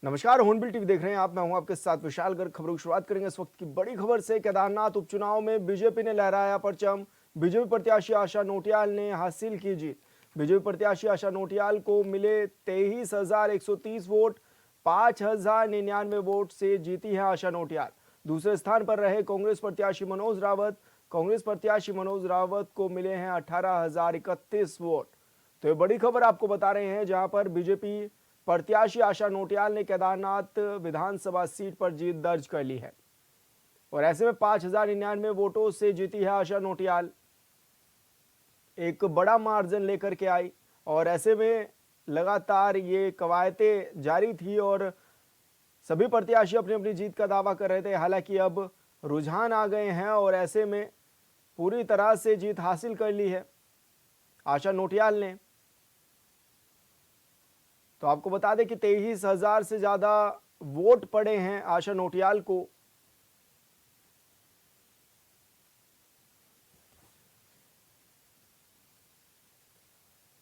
नमस्कार, hornbill TV देख रहे हैं आप। मैं हूं आपके साथ विशाल गर्ग। खबरों की शुरुआत करेंगे इस वक्त की बड़ी खबर से। केदारनाथ उपचुनाव में बीजेपी ने लहराया परचम। बीजेपी प्रत्याशी आशा नोटियाल ने हासिल की जीत। बीजेपी प्रत्याशी आशा नोटियाल को मिले 23,130 वोट। 5,099 वोट से जीती है आशा नोटियाल। दूसरे स्थान पर रहे कांग्रेस प्रत्याशी मनोज रावत। कांग्रेस प्रत्याशी मनोज रावत को मिले हैं 18,031 वोट। तो ये बड़ी खबर आपको बता रहे हैं, जहां पर बीजेपी प्रत्याशी आशा नोटियाल ने केदारनाथ विधानसभा सीट पर जीत दर्ज कर ली है और ऐसे में 5,099 वोटों से जीती है आशा नोटियाल। एक बड़ा मार्जिन लेकर के आई और ऐसे में लगातार ये कवायतें जारी थी और सभी प्रत्याशी अपनी अपनी जीत का दावा कर रहे थे। हालांकि अब रुझान आ गए हैं और ऐसे में पूरी तरह से जीत हासिल कर ली है आशा नोटियाल ने। तो आपको बता दें कि 23,000 से ज्यादा वोट पड़े हैं आशा नोटियाल को।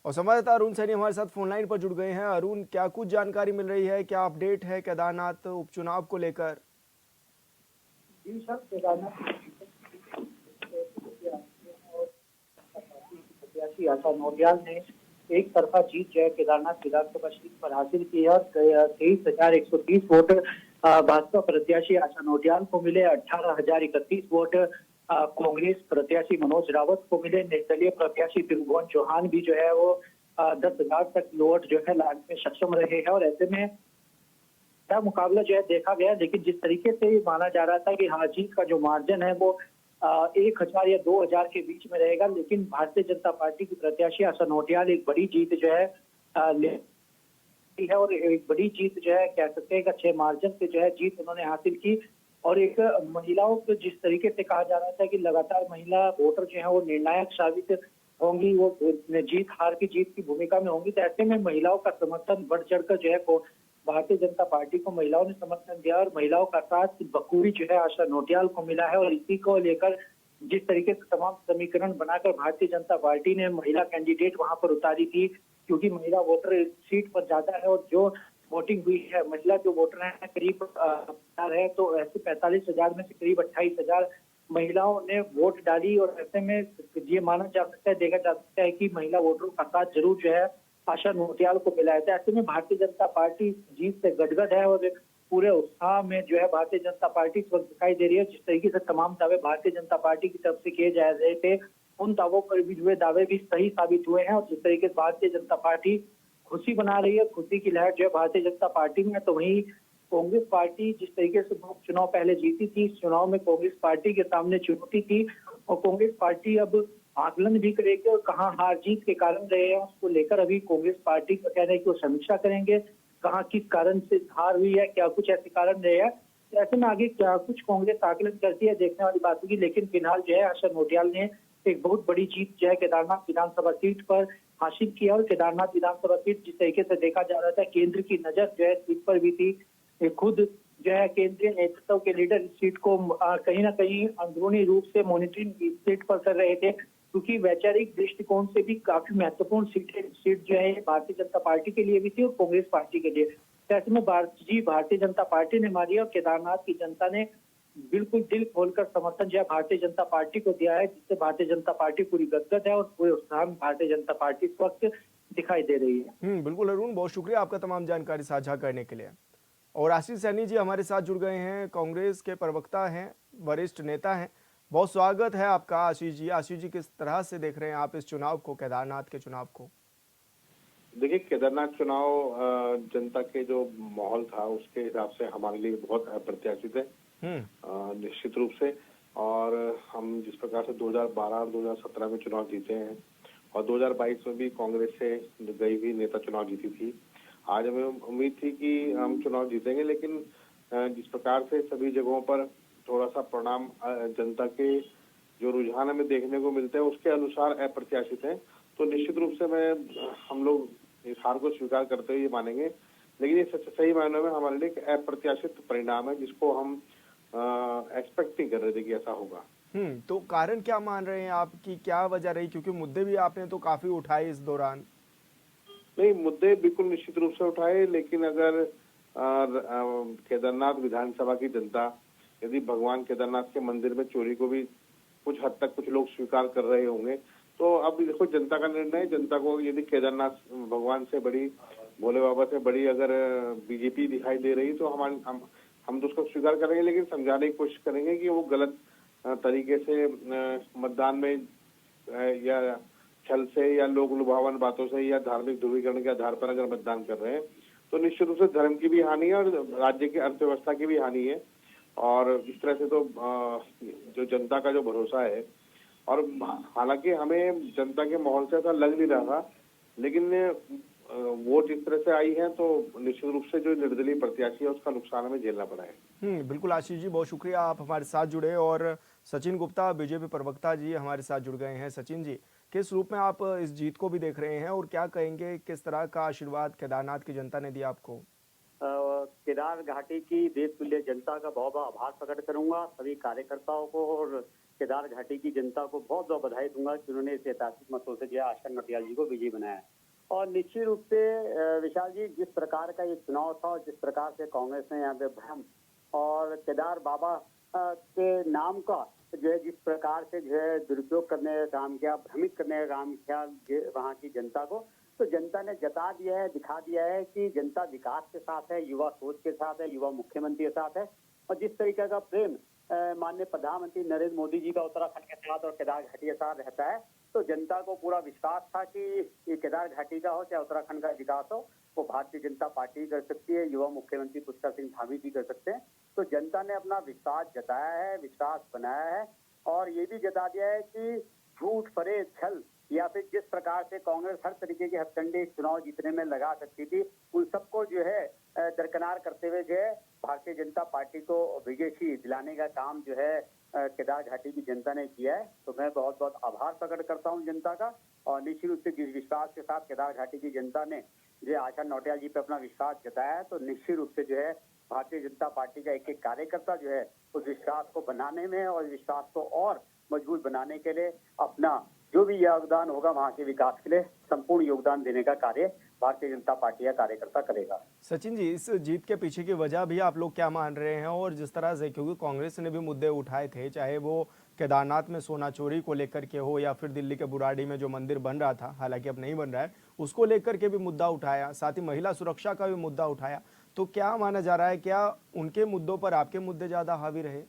और संवाददाता अरुण सैनी हमारे साथ फोनलाइन पर जुड़ गए हैं। अरुण, क्या कुछ जानकारी मिल रही है, क्या अपडेट है केदारनाथ उपचुनाव को लेकर? जी सर, केदारनाथ प्रत्याशी आशा नोटियाल ने एक तरफा जीत जो है केदारनाथ विधानसभा सीट पर हासिल की है और 23,130 वोट भाजपा प्रत्याशी आशा नोटियाल को मिले। 18,031 वोट कांग्रेस प्रत्याशी मनोज रावत को मिले। निर्दलीय प्रत्याशी त्रिभुवन चौहान भी जो है वो 10,000 तक वोट जो है लाने में सक्षम रहे हैं और ऐसे में बड़ा मुकाबला जो है देखा गया। लेकिन जिस तरीके से माना जा रहा था कि हार जीत का जो मार्जिन है वो 1,000 या 2,000 के बीच में रहेगा, लेकिन भारतीय जनता पार्टी की प्रत्याशी आशा नोटियाल एक बड़ी जीत जो है ले है और एक बड़ी जीत जो है कह सकते हैं कि अच्छे मार्जिन से जो है जीत उन्होंने हासिल की। और एक महिलाओं को जिस तरीके से कहा जा रहा था कि लगातार महिला वोटर जो है वो निर्णायक साबित होंगी, वो जीत हार की जीत की भूमिका में होंगी, तो ऐसे में महिलाओं का समर्थन बढ़ चढ़कर जो है भारतीय जनता पार्टी को महिलाओं ने समर्थन दिया और महिलाओं का साथ बखूबी जो है आशा नोटियाल को मिला है। और इसी को लेकर जिस तरीके से तमाम समीकरण बनाकर भारतीय जनता पार्टी ने महिला कैंडिडेट वहां पर उतारी थी, क्योंकि महिला वोटर इस सीट पर ज्यादा है और जो वोटिंग हुई है महिला जो वोटर है करीब है, तो ऐसे 45,000 में से करीब 28,000 महिलाओं ने वोट डाली। और ऐसे में ये माना जा सकता है, देखा जा सकता है कि महिला वोटरों का साथ जरूर जो है आशा नोटियाल को मिलाया था। ऐसे में भारतीय जनता पार्टी जीत से गदगद है और पूरे उत्साह में जो है भारतीय जनता पार्टी इस वक्त दिखाई दे रही है। जिस तरीके से तमाम दावे भारतीय जनता पार्टी की तरफ से किए जा रहे थे, उन दावों पर भी हुए दावे भी सही साबित हुए हैं। और जिस तरीके से भारतीय जनता पार्टी खुशी बना रही है, खुशी की लहर जो है भारतीय जनता पार्टी में है, तो वहीं कांग्रेस पार्टी जिस तरीके से चुनाव पहले जीती थी, इस चुनाव में कांग्रेस पार्टी के सामने चुनौती थी और कांग्रेस पार्टी अब आकलन भी करेगी और कहाँ हार जीत के कारण रहे हैं उसको लेकर अभी कांग्रेस पार्टी का कहना है कि वो समीक्षा करेंगे, कहाँ किस कारण से हार हुई है, क्या कुछ ऐसे कारण रहे हैं। तो ऐसे में आगे क्या कुछ कांग्रेस आकलन करती है देखने वाली बात होगी। लेकिन फिलहाल जो है आशा नोटियाल ने एक बहुत बड़ी जीत जो है केदारनाथ विधानसभा सीट पर हासिल किया और केदारनाथ विधानसभा सीट जिस तरीके से देखा जा रहा था केंद्र की नजर जो है सीट पर भी थी। खुद जो है केंद्रीय नेतृत्व के लीडर इस सीट को कहीं ना कहीं अंदरूनी रूप से मॉनिटरिंग इस सीट पर कर रहे थे, क्योंकि वैचारिक दृष्टिकोण से भी काफी महत्वपूर्ण सीट जो है भारतीय जनता पार्टी के लिए भी थी और कांग्रेस पार्टी के लिए। तो ऐसे में भारतीय जनता पार्टी ने मारी और केदारनाथ की जनता ने बिल्कुल दिल खोलकर समर्थन जो है भारतीय जनता पार्टी को दिया है, जिससे भारतीय जनता पार्टी पूरी गदगद है और पूरे उत्साह में भारतीय जनता पार्टी इस वक्त दिखाई दे रही है। बिल्कुल अरुण, बहुत शुक्रिया आपका तमाम जानकारी साझा करने के लिए। और आशीष सैनी जी हमारे साथ जुड़ गए हैं, कांग्रेस के प्रवक्ता हैं, वरिष्ठ नेता हैं। बहुत स्वागत है आपका आशीष जी। आशीष जी, किस तरह से देख रहे हैं आप इस चुनाव को, केदारनाथ के चुनाव को? देखिए, केदारनाथ चुनाव जनता के जो माहौल था उसके हिसाब से हमारे लिए बहुत अप्रत्याशित है निश्चित रूप से। और हम जिस प्रकार से 2012 और 2017 में चुनाव जीते हैं और 2022 में भी कांग्रेस से गई हुई नेता चुनाव जीती थी, आज हमें उम्मीद थी कि हम चुनाव जीतेंगे, लेकिन जिस प्रकार से सभी जगहों पर थोड़ा सा परिणाम जनता के जो रुझान हमें देखने को मिलते हैं उसके अनुसार अप्रत्याशित है। तो निश्चित रूप से हम लोग इस हार को स्वीकार करते हुए ये मानेंगे, लेकिन ये सही मायनों में हमारे लिए एक अप्रत्याशित परिणाम है जिसको हम एक्सपेक्ट नहीं कर रहे थे कि ऐसा होगा। तो कारण क्या मान रहे हैं आप की क्या वजह रही, क्योंकि मुद्दे भी आपने तो काफी उठाए इस दौरान? नहीं, मुद्दे बिल्कुल निश्चित रूप से उठाए, लेकिन अगर केदारनाथ विधानसभा की जनता यदि भगवान केदारनाथ के मंदिर में चोरी को भी कुछ हद तक कुछ लोग स्वीकार कर रहे होंगे, तो अब देखो जनता का निर्णय। जनता को यदि केदारनाथ भगवान से बड़ी, भोले बाबा से बड़ी अगर बीजेपी दिखाई दे रही तो हम तो उसको स्वीकार करेंगे, लेकिन समझाने की कोशिश करेंगे कि वो गलत तरीके से मतदान में या छल से या लोक लुभावन बातों से या धार्मिक ध्रुवीकरण के आधार पर अगर मतदान कर रहे हैं तो निश्चित रूप से धर्म की भी हानि है और राज्य की अर्थव्यवस्था की भी हानि है। और इस तरह से तो जो जनता का जो भरोसा है, और हालांकि हमें जनता के माहौल से ऐसा लग नहीं रहा था, लेकिन वोट इस तरह से आई है तो निश्चित रूप से जो निर्दलीय प्रत्याशी है उसका नुकसान हमें झेलना पड़ा है। बिल्कुल आशीष जी, बहुत शुक्रिया आप हमारे साथ जुड़े। और सचिन गुप्ता बीजेपी प्रवक्ता जी हमारे साथ जुड़ गए हैं। सचिन जी, किस रूप में आप इस जीत को भी देख रहे हैं और क्या कहेंगे, किस तरह का आशीर्वाद केदारनाथ की जनता ने दिया आपको? केदार घाटी की देशतुल्य जनता का बहुत बहुत आभार प्रकट करूंगा, सभी कार्यकर्ताओं को और केदार घाटी की जनता को बहुत बहुत बधाई दूंगा कि उन्होंने इस ऐतिहासिक मतों से जो आशा नोटियाल जी को विजयी बनाया है। और निश्चित रूप से विशाल जी, जिस प्रकार का ये चुनाव था और जिस प्रकार से कांग्रेस ने यहाँ पे भ्रम और केदार बाबा के नाम का जो है जिस प्रकार से जो है दुरुपयोग करने का काम किया, भ्रमित करने का काम किया वहाँ की जनता को, तो जनता ने जता दिया है, दिखा दिया है कि जनता विकास के साथ है, युवा सोच के साथ है, युवा मुख्यमंत्री के साथ है। और जिस तरीके का प्रेम माननीय प्रधानमंत्री नरेंद्र मोदी जी का उत्तराखंड के साथ और केदार घाटी के साथ रहता है, तो जनता को पूरा विश्वास था कि ये केदार घाटी का हो चाहे उत्तराखंड का विकास हो, वो भारतीय जनता पार्टी कर सकती है, युवा मुख्यमंत्री पुष्कर सिंह धामी भी कर सकते हैं। तो जनता ने अपना विश्वास जताया है, विश्वास बनाया है और ये भी जता दिया है कि झूठ, फरेब, छल या फिर जिस प्रकार से कांग्रेस हर तरीके के हथकंडे चुनाव जीतने में लगा सकती थी, उन सबको जो है दरकिनार करते हुए जो है भारतीय जनता पार्टी को विजयी दिलाने का काम जो है केदार घाटी की जनता ने किया है। तो मैं बहुत बहुत आभार प्रकट करता हूं जनता का। और निश्चित रूप से जिस विश्वास के साथ केदार घाटी की जनता ने जो आशा नोटियाल जी पे अपना विश्वास जताया है, तो निश्चित रूप से जो है भारतीय जनता पार्टी का एक एक कार्यकर्ता जो है उस विश्वास को बनाने में और विश्वास को और मजबूत बनाने के लिए अपना जो भी योगदान होगा वहाँ के विकास के लिए संपूर्ण योगदान देने का कार्य भारतीय जनता पार्टी का कार्यकर्ता करेगा। सचिन जी, इस जीत के पीछे की वजह भी आप लोग क्या मान रहे हैं? और जिस तरह से, क्योंकि कांग्रेस ने भी मुद्दे उठाए थे, चाहे वो केदारनाथ में सोना चोरी को लेकर के हो या फिर दिल्ली के बुराड़ी में जो मंदिर बन रहा था, हालांकि अब नहीं बन रहा है, उसको लेकर के भी मुद्दा उठाया, साथ ही महिला सुरक्षा का भी मुद्दा उठाया। तो क्या माना जा रहा है, क्या उनके मुद्दों पर आपके मुद्दे ज्यादा हावी रहे?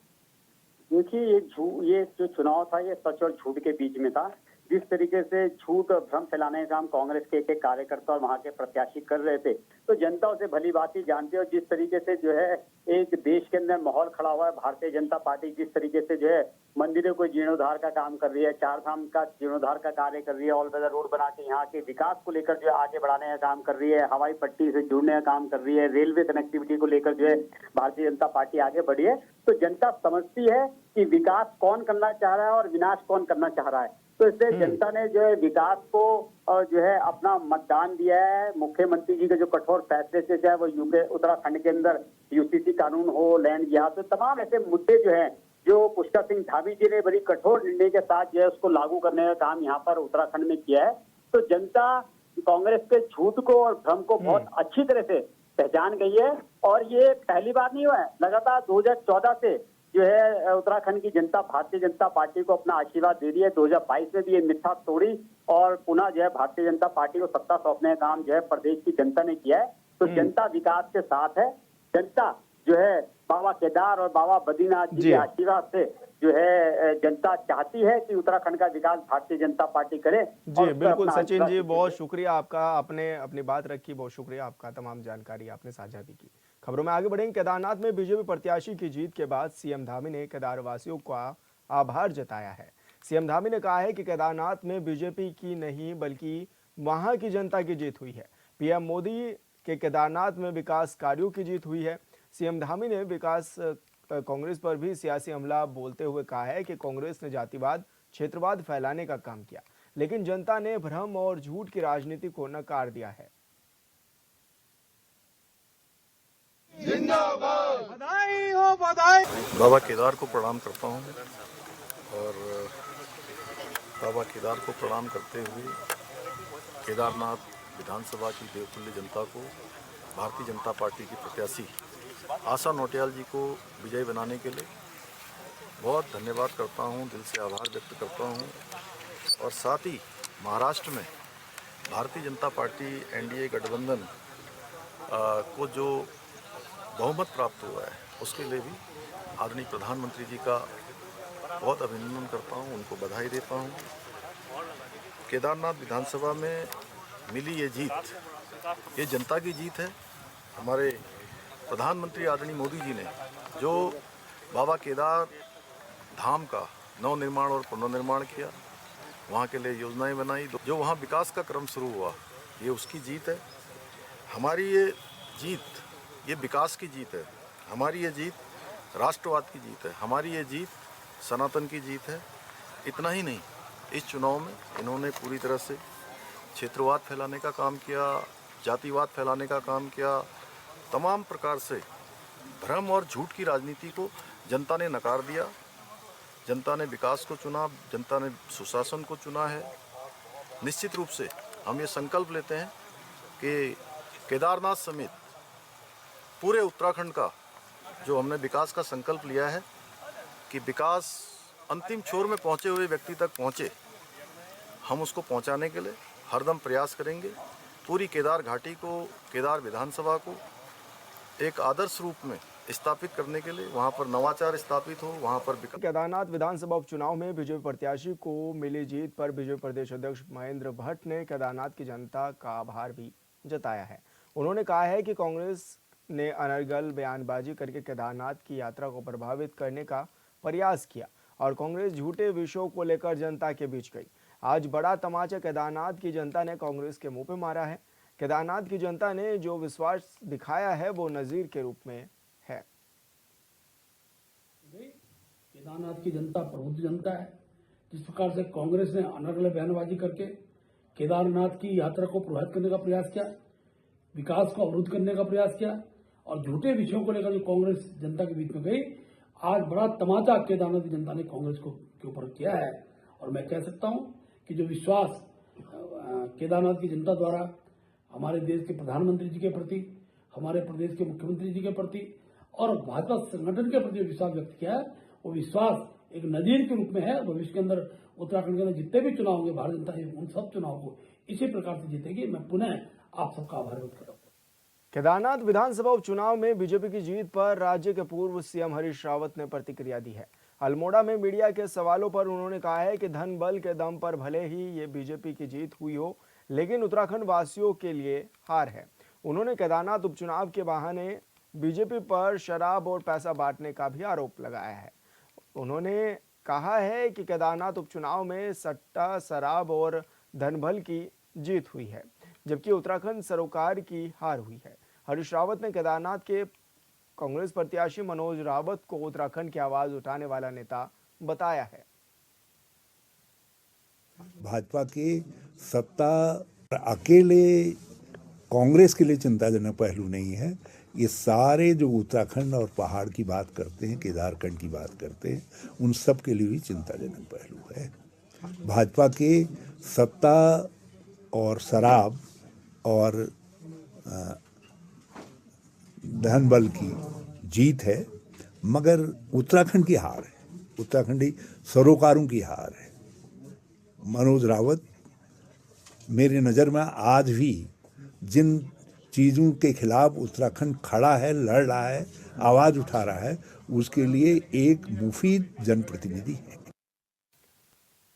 देखिए, ये जो चुनाव था ये सच और झूठ के बीच में था। जिस तरीके से झूठ और भ्रम फैलाने का काम कांग्रेस के एक कार्यकर्ता और वहां के प्रत्याशी कर रहे थे, तो जनता उसे भली बात ही जानती है। और जिस तरीके से जो है एक देश के अंदर माहौल खड़ा हुआ है, भारतीय जनता पार्टी जिस तरीके से जो है मंदिरों को जीर्णोद्धार का काम कर रही है, चार धाम का जीर्णोद्धार का कार्य कर रही है, ऑल वेदर रोड बना के यहाँ के विकास को लेकर जो है आगे बढ़ाने का काम कर रही है, हवाई पट्टी से जुड़ने का काम कर रही है, रेलवे कनेक्टिविटी को लेकर जो है भारतीय जनता पार्टी आगे बढ़ी है, तो जनता समझती है कि विकास कौन करना चाह रहा है और विनाश कौन करना चाह रहा है। तो इसलिए जनता ने जो है विकास को जो है अपना मतदान दिया है। मुख्यमंत्री जी के जो कठोर फैसले से, चाहे वो यूके उत्तराखंड के अंदर यूसीसी कानून हो, लैंड जिहाद, तो तमाम ऐसे मुद्दे जो हैं जो पुष्कर सिंह धामी जी ने बड़ी कठोर निर्णय के साथ जो है उसको लागू करने का काम यहाँ पर उत्तराखंड में किया है। तो जनता कांग्रेस के झूठ को और भ्रम को बहुत अच्छी तरह से पहचान गई है। और ये पहली बार नहीं हुआ है, लगातार 2014 से जो है उत्तराखंड की जनता भारतीय जनता पार्टी को अपना आशीर्वाद दे रही है। 2022 में भी ये मिथ्या तोड़ी और पुनः जो है भारतीय जनता पार्टी को सत्ता सौंपने का काम जो है प्रदेश की जनता ने किया है। तो जनता विकास के साथ है। जनता जो है बाबा केदार और बाबा बद्रीनाथ जी के आशीर्वाद से जो है जनता चाहती है कि उत्तराखंड का विकास भारतीय जनता पार्टी करे। जी बिल्कुल सचिन जी, बहुत शुक्रिया आपका, आपने अपनी बात रखी, बहुत शुक्रिया आपका, तमाम जानकारी आपने साझा भी की। खबरों में आगे बढ़ेंगे। केदारनाथ में बीजेपी प्रत्याशी की जीत के बाद सीएम धामी ने केदारवासियों का आभार जताया है। सीएम धामी ने कहा है कि केदारनाथ में बीजेपी की नहीं बल्कि वहां की जनता की जीत हुई है। पीएम मोदी के केदारनाथ में विकास कार्यों की जीत हुई है। सीएम धामी ने विकास कांग्रेस पर भी सियासी हमला बोलते हुए कहा है कि कांग्रेस ने जातिवाद, क्षेत्रवाद फैलाने का काम किया, लेकिन जनता ने भ्रम और झूठ की राजनीति को नकार दिया है। जिंदाबाद, बधाई हो बधाई। बाबा केदार को प्रणाम करता हूँ और बाबा केदार को प्रणाम करते हुए केदारनाथ विधानसभा की देवतुल्य जनता को भारतीय जनता पार्टी की प्रत्याशी आशा नोटियाल जी को विजयी बनाने के लिए बहुत धन्यवाद करता हूं, दिल से आभार व्यक्त करता हूं। और साथ ही महाराष्ट्र में भारतीय जनता पार्टी एनडीए गठबंधन को जो बहुमत प्राप्त हुआ है उसके लिए भी आदरणीय प्रधानमंत्री जी का बहुत अभिनंदन करता हूं, उनको बधाई देता हूं। केदारनाथ विधानसभा में मिली ये जीत, ये जनता की जीत है। हमारे प्रधानमंत्री आदरणीय मोदी जी ने जो बाबा केदार धाम का नवनिर्माण और पुनर्निर्माण किया, वहाँ के लिए योजनाएं बनाई, जो वहाँ विकास का क्रम शुरू हुआ, ये उसकी जीत है। हमारी ये जीत, ये विकास की जीत है। हमारी ये जीत राष्ट्रवाद की जीत है। हमारी ये जीत सनातन की जीत है। इतना ही नहीं, इस चुनाव में इन्होंने पूरी तरह से क्षेत्रवाद फैलाने का काम किया, जातिवाद फैलाने का काम किया। तमाम प्रकार से भ्रम और झूठ की राजनीति को जनता ने नकार दिया। जनता ने विकास को चुना, जनता ने सुशासन को चुना है। निश्चित रूप से हम ये संकल्प लेते हैं कि केदारनाथ समेत पूरे उत्तराखंड का जो हमने विकास का संकल्प लिया है कि विकास अंतिम छोर में पहुंचे हुए व्यक्ति तक पहुंचे, हम उसको पहुंचाने के लिए हरदम प्रयास करेंगे। पूरी केदार घाटी को, केदार विधानसभा को एक आदर्श रूप में स्थापित करने के लिए, वहां पर नवाचार स्थापित हो, वहां पर केदारनाथ विधानसभा उपचुनाव में बीजेपी प्रत्याशी को मिली जीत पर बीजेपी प्रदेश अध्यक्ष महेंद्र भट्ट ने केदारनाथ की जनता का आभार भी जताया है। उन्होंने कहा है कि कांग्रेस ने अनर्गल बयानबाजी करके केदारनाथ की यात्रा को प्रभावित करने का प्रयास किया और कांग्रेस झूठे विषयों को लेकर जनता के बीच गई। आज बड़ा तमाचा केदारनाथ की जनता ने कांग्रेस के मुंह पे मारा है। केदारनाथ की जनता ने जो विश्वास दिखाया है वो नजीर के रूप में है। केदारनाथ की जनता प्रबुद्ध जनता है। जिस प्रकार से कांग्रेस ने अनर्गल बयानबाजी करके केदारनाथ की यात्रा को प्रभावित करने का प्रयास किया, विकास को अवरुद्ध करने का प्रयास किया और झूठे विषयों को लेकर जो कांग्रेस जनता के बीच में गई, आज बड़ा तमाचा केदारनाथ की जनता ने कांग्रेस को के ऊपर किया है। और मैं कह सकता हूं कि जो विश्वास केदारनाथ की जनता द्वारा हमारे देश के प्रधानमंत्री जी के प्रति, हमारे प्रदेश के मुख्यमंत्री जी के प्रति और भाजपा संगठन के प्रति विश्वास व्यक्त किया है, वो विश्वास एक नजीर के रूप में है। भविष्य के अंदर उत्तराखंड के अंदर जितने भी चुनाव होंगे, भारतीय जनता उन सब चुनाव को इसी प्रकार से जीतेगी। मैं पुनः आप सबका आभार व्यक्त करता हूँ। केदारनाथ विधानसभा उपचुनाव में बीजेपी की जीत पर राज्य के पूर्व सीएम हरीश रावत ने प्रतिक्रिया दी है। अल्मोड़ा में मीडिया के सवालों पर उन्होंने कहा है कि धन बल के दम पर भले ही ये बीजेपी की जीत हुई हो, लेकिन उत्तराखंड वासियों के लिए हार है। उन्होंने केदारनाथ उपचुनाव के बहाने बीजेपी पर शराब और पैसा बांटने का भी आरोप लगाया है। उन्होंने कहा है कि केदारनाथ उपचुनाव में सट्टा, शराब और धनबल की जीत हुई है, जबकि उत्तराखंड सरोकार की हार हुई है। हरीश रावत ने केदारनाथ के कांग्रेस प्रत्याशी मनोज रावत को उत्तराखंड की आवाज उठाने वाला नेता बताया है। भाजपा की सत्ता अकेले कांग्रेस के लिए चिंताजनक पहलू नहीं है। ये सारे जो उत्तराखंड और पहाड़ की बात करते हैं, केदारखंड की बात करते हैं, उन सब के लिए भी चिंताजनक पहलू है। भाजपा की सत्ता और शराब और धन बल की जीत है, मगर उत्तराखंड की हार है, उत्तराखंडी सरोकारों की हार है। मनोज रावत मेरी नज़र में आज भी जिन चीज़ों के खिलाफ उत्तराखंड खड़ा है, लड़ रहा है, आवाज़ उठा रहा है, उसके लिए एक मुफीद जनप्रतिनिधि है।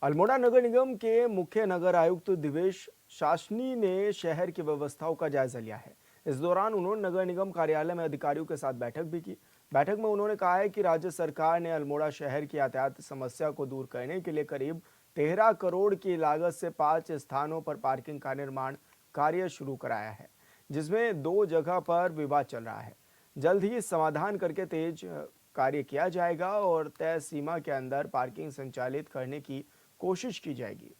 अल्मोड़ा नगर निगम के मुख्य नगर आयुक्त दिवेश शासनी ने शहर की व्यवस्थाओं का जायजा लिया है। इस दौरान उन्होंने नगर निगम कार्यालय में अधिकारियों के साथ बैठक भी की। बैठक में उन्होंने कहा है कि राज्य सरकार ने अल्मोड़ा शहर की यातायात समस्या को दूर करने के लिए करीब 13 करोड़ की लागत से 5 स्थानों पर पार्किंग का निर्माण कार्य शुरू कराया है, जिसमें 2 जगह पर विवाद चल रहा है। जल्द ही समाधान करके तेज कार्य किया जाएगा और तय सीमा के अंदर पार्किंग संचालित करने की कोशिश की जाएगी।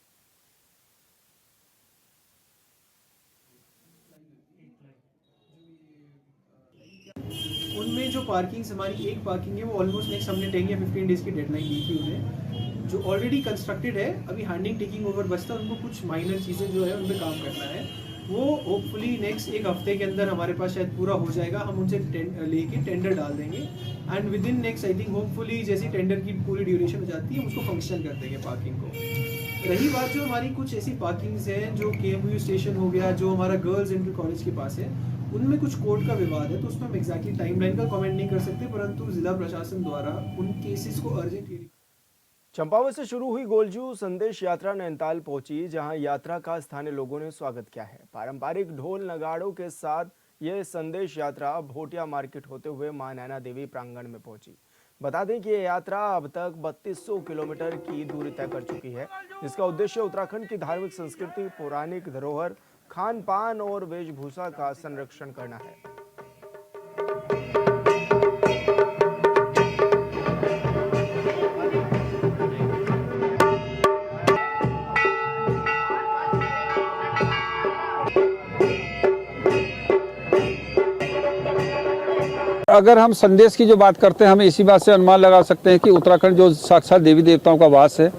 उनमें जो पार्किंग्स, हमारी एक पार्किंग है वो ऑलमोस्ट नेक्स्ट हमने 10 या 15 डेज की डेडलाइन दी थी उन्हें, जो ऑलरेडी कंस्ट्रक्टेड है। अभी हैंडिंग टेकिंग ओवर बचता है, उनको कुछ माइनर चीज़ें जो है उन पर काम करना है। वो होपफुली नेक्स्ट एक हफ्ते के अंदर हमारे पास शायद पूरा हो जाएगा। हम उनसे लेके टेंडर डाल देंगे and with in next I think hopefully जैसी टेंडर की पूरी ड्यूरेशन हो जाती है हम उसको फंक्शन कर देंगे पार्किंग को। रही बात जो हमारी कुछ ऐसी पार्किंग्स हैं जो KMU स्टेशन हो गया, जो हमारा गर्ल्स इंटर कॉलेज के पास है, उनमें कुछ कोर्ट का विवाद है, तो उसमें हम एग्जैक्टली टाइमलाइन का कमेंट नहीं कर सकते, परंतु जिला प्रशासन द्वारा उन केसेस को अर्जेंटली। चंपावत से शुरू हुई गोलजू संदेश यात्रा नैनीताल पहुंची, जहां यात्रा का स्थानीय लोगों ने स्वागत किया है। पारंपरिक ढोल नगाड़ों के साथ यह संदेश यात्रा भोटिया मार्केट होते हुए मां नैना देवी प्रांगण में पहुंची। बता दें कि यह यात्रा अब तक 3200 किलोमीटर की दूरी तय कर चुकी है, जिसका उद्देश्य उत्तराखंड की धार्मिक संस्कृति, पौराणिक धरोहर, खान पान और वेशभूषा का संरक्षण करना है। अगर हम संदेश की जो बात करते हैं, हम इसी बात से अनुमान लगा सकते हैं कि उत्तराखंड जो साक्षात देवी देवताओं का वास है,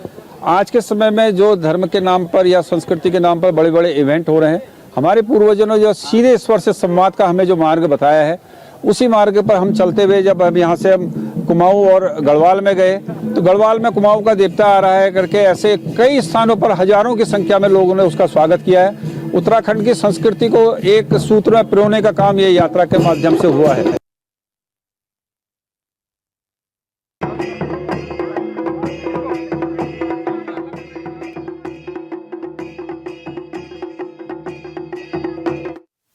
आज के समय में जो धर्म के नाम पर या संस्कृति के नाम पर बड़े बड़े इवेंट हो रहे हैं, हमारे पूर्वजों ने जो सीधे ईश्वर से संवाद का हमें जो मार्ग बताया है, उसी मार्ग पर हम चलते हुए जब हम यहाँ से हम कुमाऊं और गढ़वाल में गए, तो गढ़वाल में कुमाऊं का देवता आ रहा है करके ऐसे कई स्थानों पर हजारों की संख्या में लोगों ने उसका स्वागत किया है। उत्तराखंड की संस्कृति को एक सूत्र में पिरोने का काम ये यात्रा के माध्यम से हुआ है।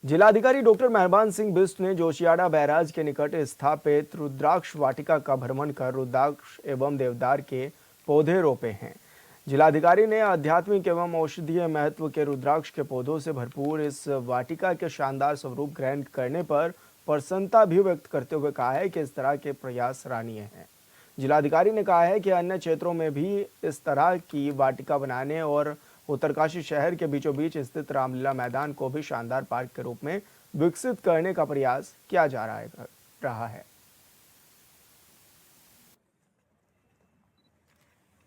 जिलाधिकारी डॉक्टर मेहरबान सिंह बिष्ट ने जोशियाड़ा बैराज के निकट स्थापित रुद्राक्ष वाटिका का भ्रमण कर रुद्राक्ष एवं देवदार के पौधे रोपे हैं। जिलाधिकारी ने आध्यात्मिक एवं औषधीय महत्व के रुद्राक्ष के पौधों से भरपूर इस वाटिका के शानदार स्वरूप ग्रहण करने पर प्रसन्नता भी व्यक्त करते हुए कहा है कि इस तरह के प्रयास सराहनीय हैं। जिलाधिकारी ने कहा है कि अन्य क्षेत्रों में भी इस तरह की वाटिका बनाने और उत्तरकाशी शहर के बीचों बीच स्थित रामलीला मैदान को भी शानदार पार्क के रूप में विकसित करने का प्रयास किया जा रहा है।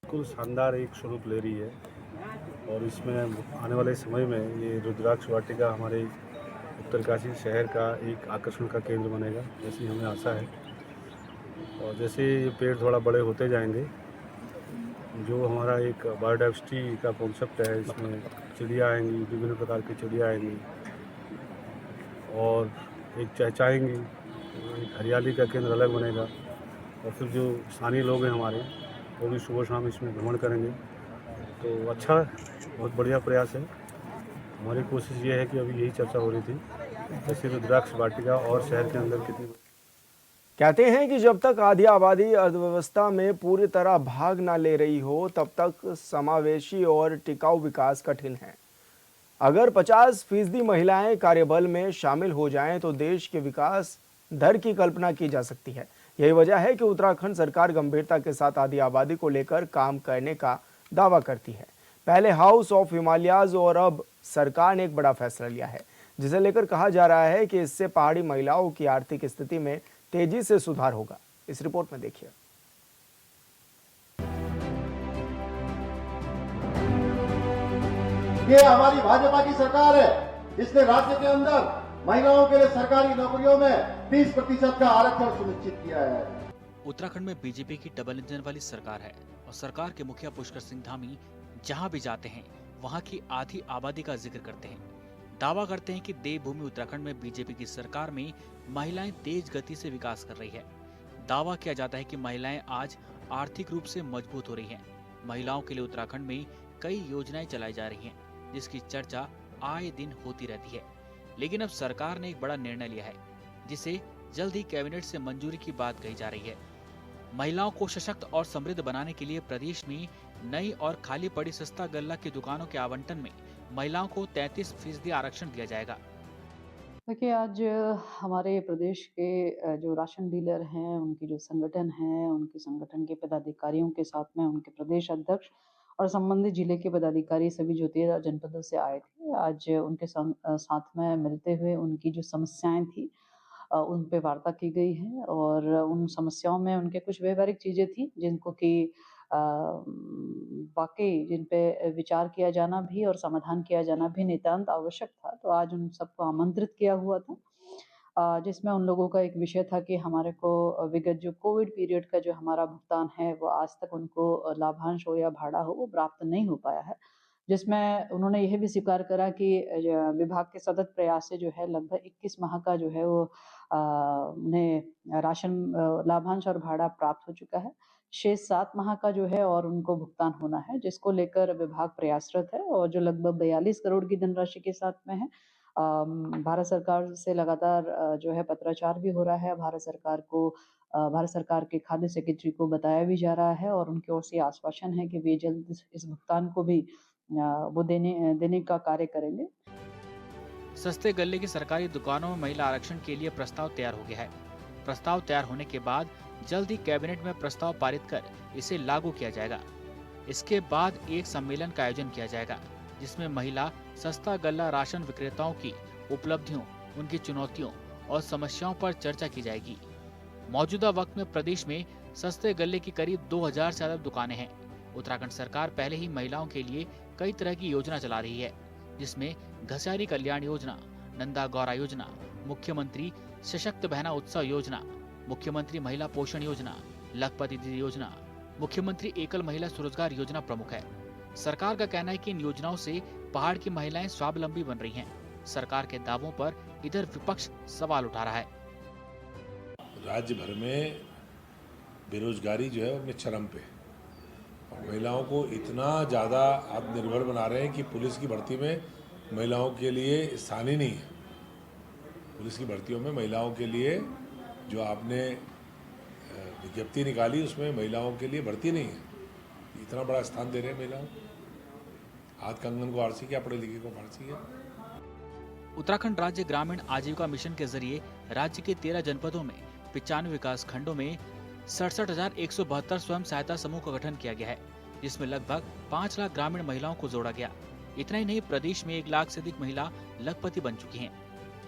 बिल्कुल शानदार एक स्वरूप ले रही है और इसमें आने वाले समय में ये रुद्राक्ष वाटिका हमारे उत्तरकाशी शहर का एक आकर्षण का केंद्र बनेगा, ऐसी हमें आशा है। और जैसे ये पेड़ थोड़ा बड़े होते जाएंगे, जो हमारा एक बायोडाइवर्सिटी का कॉन्सेप्ट है, इसमें चिड़िया आएंगी, विभिन्न प्रकार की चिड़िया आएंगी और एक चहचहाएंगी, एक हरियाली का केंद्र अलग बनेगा। और फिर जो स्थानीय लोग हैं हमारे, वो भी सुबह शाम इसमें भ्रमण करेंगे, तो अच्छा, बहुत बढ़िया प्रयास है। हमारी कोशिश ये है कि अभी यही चर्चा हो रही थी, जैसे रुद्राक्ष वाटिका और शहर के अंदर कितनी। कहते हैं कि जब तक आधी आबादी अर्थव्यवस्था में पूरी तरह भाग ना ले रही हो, तब तक समावेशी और टिकाऊ विकास कठिन है। अगर 50% महिलाएं कार्यबल में शामिल हो जाएं, तो देश के विकास दर की कल्पना की जा सकती है। यही वजह है कि उत्तराखंड सरकार गंभीरता के साथ आधी आबादी को लेकर काम करने का दावा करती है। पहले हाउस ऑफ हिमालयाज और अब सरकार ने एक बड़ा फैसला लिया है, जिसे लेकर कहा जा रहा है कि इससे पहाड़ी महिलाओं की आर्थिक स्थिति में तेजी से सुधार होगा। इस रिपोर्ट में देखिए। ये हमारी भाजपा की सरकार है, जिसने राज्य के अंदर महिलाओं के लिए सरकारी नौकरियों में 30% का आरक्षण सुनिश्चित किया है। उत्तराखंड में बीजेपी की डबल इंजन वाली सरकार है और सरकार के मुखिया पुष्कर सिंह धामी जहां भी जाते हैं, वहां की आधी आबादी का जिक्र करते हैं। दावा करते हैं कि देवभूमि उत्तराखंड में बीजेपी की सरकार में महिलाएं तेज गति से विकास कर रही है। दावा किया जाता है कि महिलाएं आज आर्थिक रूप से मजबूत हो रही हैं। महिलाओं के लिए उत्तराखंड में कई योजनाएं चलाई जा रही हैं, जिसकी चर्चा आए दिन होती रहती है। लेकिन अब सरकार ने एक बड़ा निर्णय लिया है, जिसे जल्द ही कैबिनेट से मंजूरी की बात कही जा रही है। महिलाओं को सशक्त और समृद्ध बनाने के लिए प्रदेश में नई और खाली पड़ी सस्ता गल्ला की दुकानों के आवंटन में महिलाओं को 33% आरक्षण दिया जाएगा। देखिए, आज हमारे प्रदेश के जो राशन डीलर हैं, उनकी जो संगठन है, उनके संगठन के पदाधिकारियों के साथ में उनके प्रदेश अध्यक्ष और संबंधित जिले के पदाधिकारी सभी जो 13 जनपदों से आए थे, आज उनके साथ में मिलते हुए उनकी जो समस्याएं थी उन पे वार्ता की गई है। और उन समस्याओं में उनके कुछ व्यवहारिक चीजें थी, जिनको कि वाकई जिन पे विचार किया जाना भी और समाधान किया जाना भी नितांत आवश्यक था। तो आज उन सबको आमंत्रित किया हुआ था, जिसमें उन लोगों का एक विषय था कि हमारे को विगत जो कोविड पीरियड का जो हमारा भुगतान है, वो आज तक उनको लाभांश हो या भाड़ा हो, वो प्राप्त नहीं हो पाया है। जिसमें उन्होंने यह भी स्वीकार करा कि विभाग के सतत प्रयास से जो है लगभग 21 माह का जो है वो उन्हें राशन लाभांश और भाड़ा प्राप्त हो चुका है। शेष 7 माह का जो है और उनको भुगतान होना है, जिसको लेकर विभाग प्रयासरत है और जो लगभग 42 करोड़ की धनराशि के साथ में है। भारत सरकार से लगातार जो है पत्राचार भी हो रहा है। भारत सरकार के खाद्य सेक्रेटरी को बताया भी जा रहा है और उनकी ओर से आश्वासन है कि वे जल्द इस भुगतान को भी वो देने का कार्य करेंगे। सस्ते गल्ले की सरकारी दुकानों में महिला आरक्षण के लिए प्रस्ताव तैयार हो गया है। प्रस्ताव तैयार होने के बाद जल्द ही कैबिनेट में प्रस्ताव पारित कर इसे लागू किया जाएगा। इसके बाद एक सम्मेलन का आयोजन किया जाएगा, जिसमें महिला सस्ता गल्ला राशन विक्रेताओं की उपलब्धियों, उनकी चुनौतियों और समस्याओं पर चर्चा की जाएगी। मौजूदा वक्त में प्रदेश में सस्ते गल्ले की करीब 2000 से ज्यादा दुकानें हैं। उत्तराखंड सरकार पहले ही महिलाओं के लिए कई तरह की योजना चला रही है, जिसमें घसारी कल्याण योजना, नंदा गौरा योजना, मुख्यमंत्री सशक्त बहना उत्सव योजना, मुख्यमंत्री महिला पोषण योजना, लखपति दीदी योजना, मुख्यमंत्री एकल महिला स्वरोजगार योजना प्रमुख है। सरकार का कहना है कि इन योजनाओं से पहाड़ की महिलाएं स्वावलंबी बन रही हैं। सरकार के दावों पर इधर विपक्ष सवाल उठा रहा है। राज्य भर में बेरोजगारी जो है अपने चरम पे, और महिलाओं को इतना ज़्यादा आत्मनिर्भर बना रहे हैं कि पुलिस की भर्ती में महिलाओं के लिए स्थान ही नहीं है। पुलिस की भर्तियों में महिलाओं के लिए जो आपने विज्ञप्ति निकाली, उसमें महिलाओं के लिए भर्ती नहीं है। इतना बड़ा स्थान दे रहे हैं महिलाओं को। हाथ कंगन को आरसी क्या, पढ़े लिखे को फारसी है। उत्तराखंड राज्य ग्रामीण आजीविका मिशन के जरिए राज्य के 13 जनपदों में 95 विकास खंडों में 67,172 स्वयं सहायता समूह का गठन किया गया है, जिसमें लगभग 5 लाख ग्रामीण महिलाओं को जोड़ा गया। इतना ही नहीं, प्रदेश में 1 लाख से अधिक महिला लखपति बन चुकी हैं।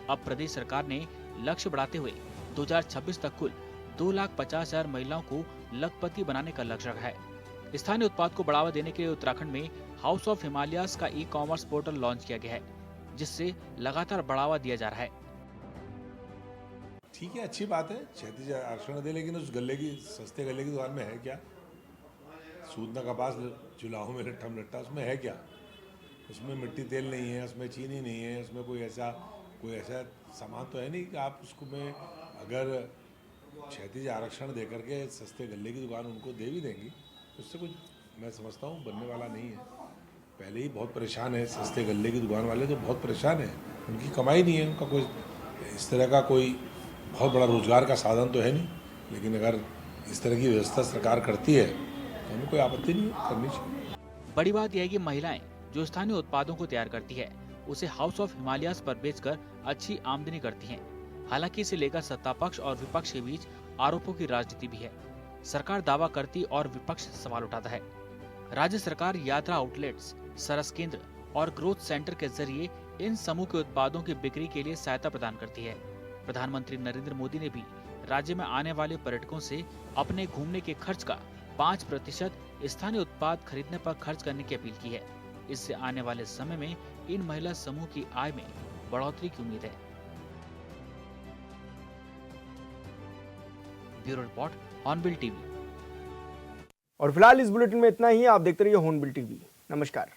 अब प्रदेश सरकार ने लक्ष्य बढ़ाते हुए 2026 तक कुल 2,50,000 महिलाओं को लखपति बनाने का लक्ष्य रखा है। स्थानीय उत्पाद को बढ़ावा देने के लिए उत्तराखंड में हाउस ऑफ हिमालयाज का ई-कॉमर्स पोर्टल लॉन्च किया गया है, जिससे लगातार बढ़ावा दिया जा रहा है। ठीक है, अच्छी बात है, क्षैतिज आरक्षण दे, लेकिन उस गले की सस्ते गले की दुकान में है क्या? सूदना कपास चूल्हाओं में लट्ठम लट्टा, उसमें है क्या? उसमें मिट्टी तेल नहीं है, उसमें चीनी नहीं है, उसमें कोई ऐसा सामान तो है नहीं कि आप उसको में अगर क्षैतिज आरक्षण दे करके सस्ते गले की दुकान उनको दे भी देंगी, उससे कुछ मैं समझता हूँ बनने वाला नहीं है। पहले ही बहुत परेशान है सस्ते गले की दुकान वाले, तो बहुत परेशान है, उनकी कमाई नहीं है, उनका कोई इस तरह का कोई बहुत बड़ा रोजगार का साधन तो है नहीं। लेकिन अगर इस तरह की व्यवस्था सरकार करती है तो हमें कोई आपत्ति नहीं करनी चाहिए। बड़ी बात यह है कि महिलाएं जो स्थानीय उत्पादों को तैयार करती है, उसे हाउस ऑफ हिमालयाज पर बेचकर अच्छी आमदनी करती हैं। हालांकि इसे लेकर सत्ता पक्ष और विपक्ष के बीच आरोपों की राजनीति भी है। सरकार दावा करती और विपक्ष सवाल उठाता है। राज्य सरकार यात्रा आउटलेट्स, सरस केंद्र और ग्रोथ सेंटर के जरिए इन समूह के उत्पादों की बिक्री के लिए सहायता प्रदान करती है। प्रधानमंत्री नरेंद्र मोदी ने भी राज्य में आने वाले पर्यटकों से अपने घूमने के खर्च का 5% स्थानीय उत्पाद खरीदने पर खर्च करने की अपील की है। इससे आने वाले समय में इन महिला समूह की आय में बढ़ोतरी की उम्मीद है। Bureau report, hornbill TV. और फिलहाल इस बुलेटिन में इतना ही। आप देखते रहिए हॉर्नबिल टीवी। नमस्कार।